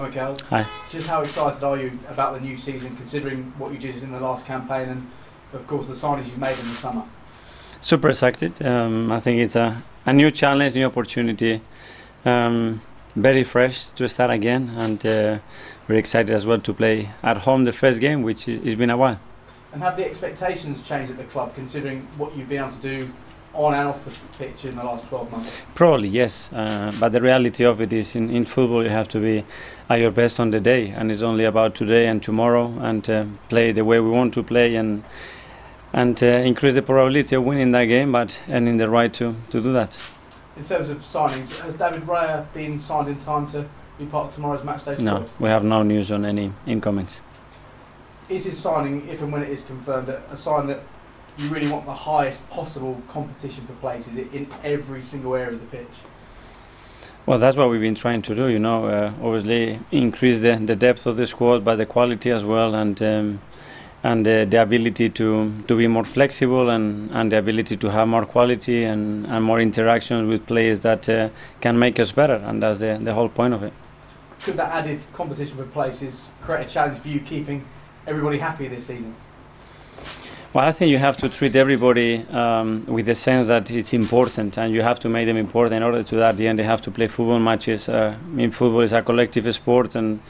Mikel. Hi. Just how excited are you about the new season, considering what you did in the last campaign and, of course, the signings you've made in the summer? Super excited. I think it's a new challenge, new opportunity. Very fresh to start again, and very excited as well to play at home the first game, which has been a while. And have the expectations changed at the club, considering what you've been able to do on and off the pitch in the last 12 months? Probably yes, but the reality of it is in football you have to be at your best on the day, and it's only about today and tomorrow, and play the way we want to play and increase the probability of winning that game, but earning the right to do that. In terms of signings, has David Raya been signed in time to be part of tomorrow's matchday squad? No, we have no news on any incomings. Is his signing, if and when it is confirmed, a sign that you really want the highest possible competition for places in every single area of the pitch? Well, that's what we've been trying to do, obviously increase the depth of the squad, but the quality as well, and the ability to be more flexible and the ability to have more quality and more interactions with players that can make us better, and that's the whole point of it. Could that added competition for places create a challenge for you keeping everybody happy this season? Well, I think you have to treat everybody with the sense that it's important, and you have to make them important. In order to that, at the end, they have to play football matches. In football, it's a collective sport, and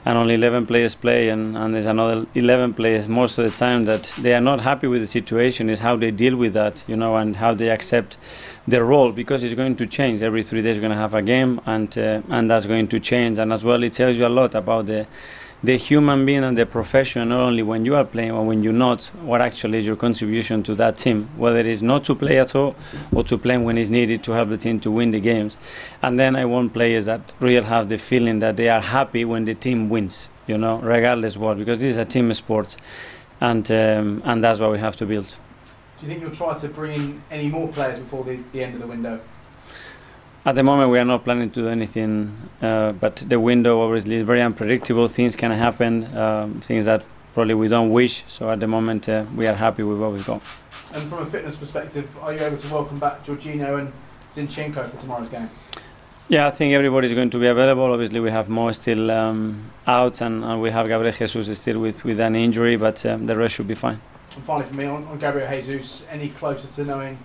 only 11 players play, and there's another 11 players most of the time that they are not happy with the situation. Is how they deal with that, and how they accept their role, because it's going to change. Every 3 days, you're going to have a game, and that's going to change. And as well, it tells you a lot about the human being and the profession, not only when you are playing or when you're not, what actually is your contribution to that team, whether it is not to play at all or to play when it's needed to help the team to win the games. And then I want players that really have the feeling that they are happy when the team wins, regardless what, because this is a team sport, and that's what we have to build. Do you think you'll try to bring in any more players before the end of the window? At the moment, we are not planning to do anything, but the window obviously is very unpredictable. Things can happen, things that probably we don't wish. So at the moment, we are happy with what we've got. And from a fitness perspective, are you able to welcome back Jorginho and Zinchenko for tomorrow's game? Yeah, I think everybody is going to be available. Obviously, we have Mo still out, and we have Gabriel Jesus still with an injury, but the rest should be fine. And finally, for me, on Gabriel Jesus, any closer to knowing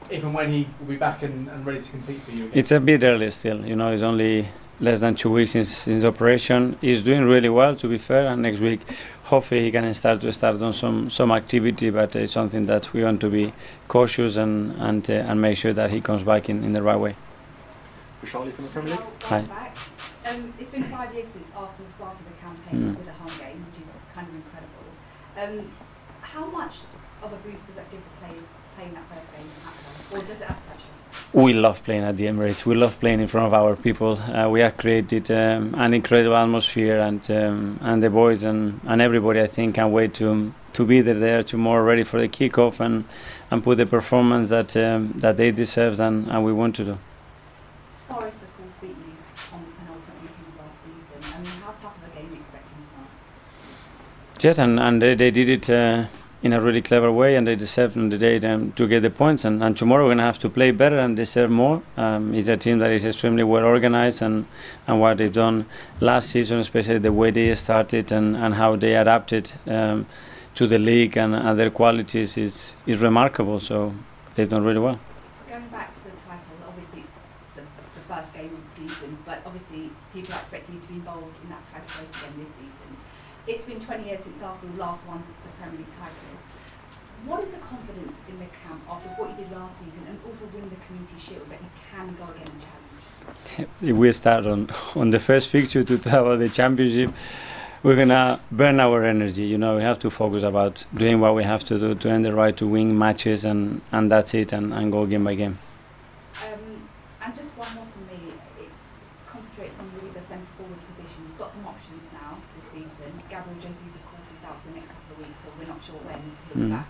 if and when he will be back and ready to compete for you again? It's a bit early still. It's only less than 2 weeks since operation. He's doing really well, to be fair, and next week hopefully he can start on some activity, but it's something that we want to be cautious and make sure that he comes back in the right way. For Charlie from the Premier League. Hi. It's been 5 years since Arsenal started the campaign with a home game, which is kind of incredible. How much of a boost does that give the players playing that first game at home, or does it add pressure? We love playing at the Emirates. We love playing in front of our people. We have created an incredible atmosphere, and the boys and everybody, I think, can't wait to be there tomorrow, ready for the kickoff and put the performance that they deserve and we want to do. Forest, of course, beat you on the penultimate weekend of last season. I mean, how tough of a game are you expecting tomorrow? Yes, and they did it in a really clever way, and they deserve on the day to get the points. And tomorrow we're going to have to play better and deserve more. It's a team that is extremely well organized, and what they've done last season, especially the way they started and how they adapted to the league and their qualities is remarkable. So they've done really well. Going back to the title, obviously it's the first game of the season, but obviously people are expecting you to be involved in that title race again this season. It's been 20 years since Arsenal last won the Premier League title. What is the confidence in the camp after what you did last season and also winning the Community Shield that you can go again and challenge? If we start on the first fixture to talk about the championship, we're going to burn our energy. We have to focus about doing what we have to do to earn the right to win matches, and that's it, and go game by game. And just one more from me, it concentrates on really the centre forward position. You've got some options now this season. Gabriel Jesus, of course, is out for the next couple of weeks, so we're not sure when he'll be back.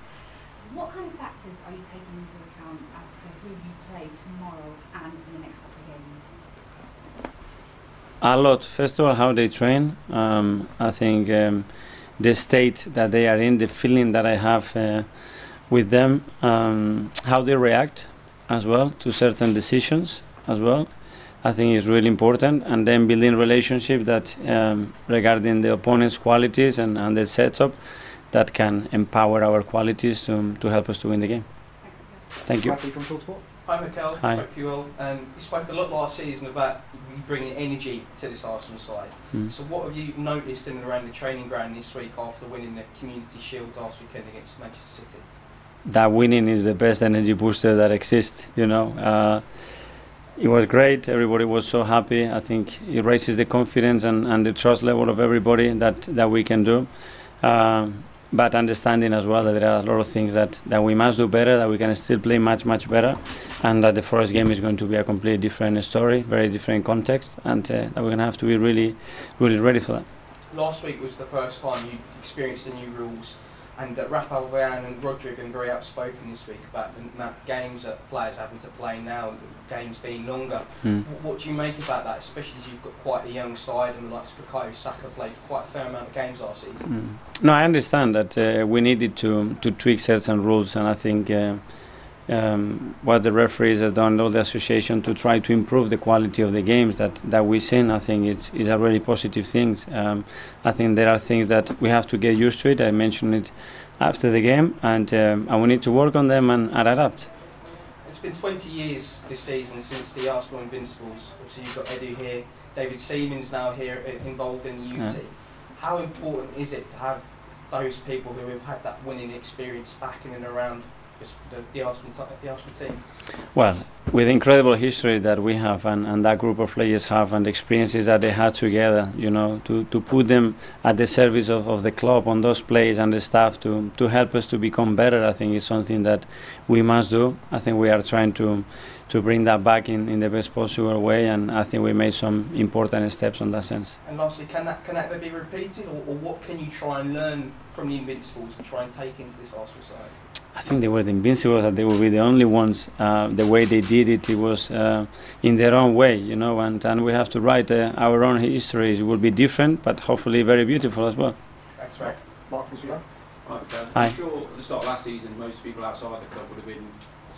What kind of factors are you taking into account as to who you play tomorrow and in the next couple of games? A lot. First of all, how they train. I think the state that they are in, the feeling that I have with them, how they react as well to certain decisions as well. I think is really important, and then building relationship that regarding the opponent's qualities and the setup that can empower our qualities to help us to win the game. Thank you. Matthew from TalkSport. Hi Mikel, Hi. hope you well. You spoke a lot last season about you bringing energy to this Arsenal side. So what have you noticed in and around the training ground this week after winning the Community Shield last weekend against Manchester City? That winning is the best energy booster that exists, you know. It was great, everybody was so happy. I think it raises the confidence and the trust level of everybody that we can do. But understanding as well that there are a lot of things that we must do better, that we can still play much better, and that the first game is going to be a completely different story, very different context, and that we're going to have to be really ready for that. Last week was the first time you experienced the new rules, and Rafael Varane and Rodri have been very outspoken this week about the amount of games that players having to play now, games being longer. What do you make about that, especially as you've got quite a young side and the likes of Bukayo Saka played quite a fair amount of games last season? No, I understand that we needed to tweak certain rules, and I think what the referees have done, all the association, to try to improve the quality of the games that we've seen, I think is a really positive thing. I think there are things that we have to get used to it. I mentioned it after the game, and we need to work on them and adapt. It's been 20 years this season since the Arsenal Invincibles. Obviously you've got Edu here, David Seaman's now here involved in the youth team. How important is it to have those people who have had that winning experience back in and around the Arsenal team? Well, with the incredible history that we have and that group of players have, and the experiences that they had together, you know, to put them at the service of the club, on those players and the staff to help us to become better, I think is something that we must do. I think we are trying to bring that back in the best possible way, and I think we made some important steps on that sense. And lastly, can that ever be repeated, or what can you try and learn from the Invincibles and try and take into this Arsenal side? I think they were the Invincibles, that they will be the only ones. The way they did it, it was in their own way, you know, and we have to write our own history. It will be different, but hopefully very beautiful as well. That's right. Mark, was you there? Hi. I'm sure at the start of last season, most people outside the club would have been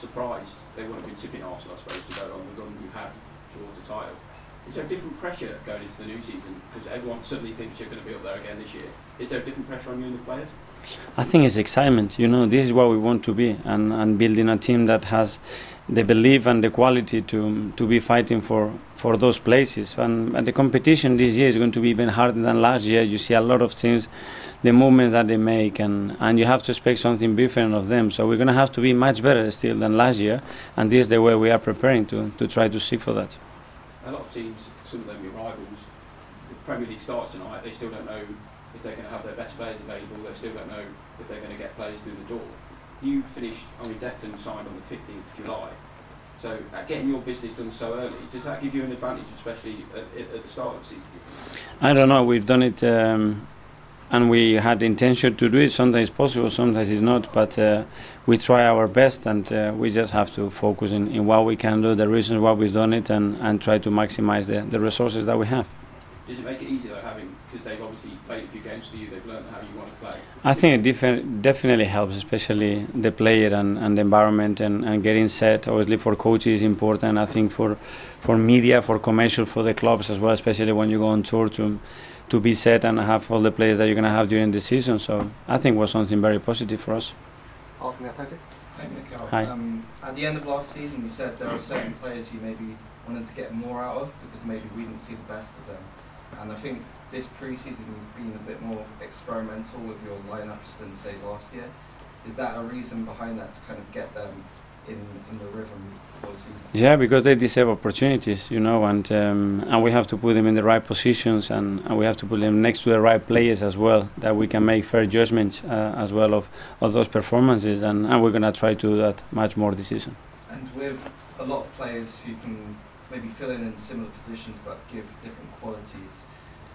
surprised. They wouldn't have been tipping Arsenal, I suppose, to go on the run you had towards the title. Is there a different pressure going into the new season? Because everyone suddenly thinks you're going to be up there again this year. Is there a different pressure on you and the players? I think it's excitement. You know, this is what we want to be, and building a team that has the belief and the quality to be fighting for those places. And the competition this year is going to be even harder than last year. You see a lot of teams, the movements that they make, and you have to expect something different of them. So we're going to have to be much better still than last year, and this is the way we are preparing to try to seek for that. A lot of teams, some of them your rivals, the Premier League starts tonight, they still don't know if they're going to have their best players available, they still don't know if they're going to get players through the door. You finished, Declan signed on the 15th of July, so getting your business done so early, does that give you an advantage, especially at the start of the season? I don't know, we've done it and we had the intention to do it. Sometimes it's possible, sometimes it's not, but we try our best, and we just have to focus in what we can do, the reasons why we've done it, and try to maximize the resources that we have. Does it make it easier though, because they've obviously played a few games for you, they've learned how you want to play? I think it definitely helps, especially the player and the environment and getting set. Obviously for coaches is important. I think for media, for commercial, for the clubs as well, especially when you go on tour, to be set and have all the players that you're going to have during the season. So I think it was something very positive for us. Mark from the Athletic. Hi, Mikel. Hi. At the end of last season, you said there are certain players you maybe wanted to get more out of because maybe we didn't see the best of them. And I think this pre-season you've been a bit more experimental with your lineups than say last year. Is that a reason behind that, to kind of get them in the rhythm for the season? Yeah, because they deserve opportunities, you know, and we have to put them in the right positions, and we have to put them next to the right players as well, that we can make fair judgments as well of those performances, and we're going to try to do that much more this season. And with a lot of players who can maybe fill in similar positions but give different qualities,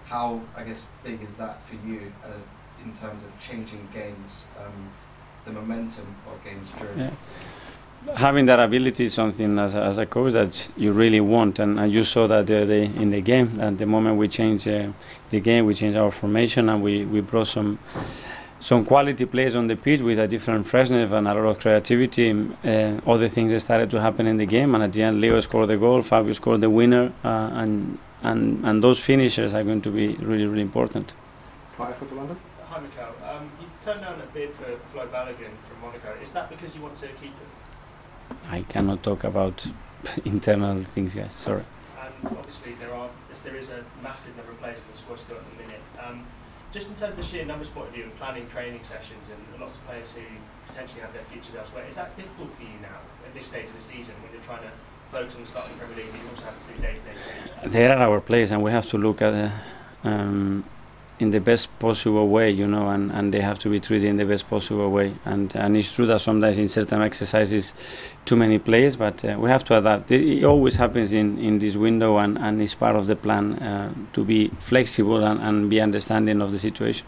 how, I guess, big is that for you in terms of changing games, the momentum of games during? Yeah. Having that ability is something as a coach that you really want, and you saw that in the game. At the moment we changed the game, we changed our formation, and we brought some some quality players on the pitch with a different freshness and a lot of creativity. Other things that started to happen in the game, and at the end, Leo scored the goal, Fabio scored the winner, and those finishers are going to be really, really important. Hi, Football London. Hi, Mikel. You turned down a bid for Flo Balogun from Monaco. Is that because you want to keep him? I cannot talk about internal things, guys. Sorry. And obviously there is a massive number of players in the squad still at the minute. Just in terms of the sheer numbers point of view and planning training sessions and lots of players who potentially have their futures elsewhere, is that difficult for you now at this stage of the season when you're trying to focus on the start of the Premier League and you also have to do day-to-day? They are our players, and we have to look at in the best possible way, you know, and they have to be treated in the best possible way. And it's true that sometimes in certain exercises too many players, but we have to adapt. It always happens in this window, and it's part of the plan to be flexible and be understanding of the situation.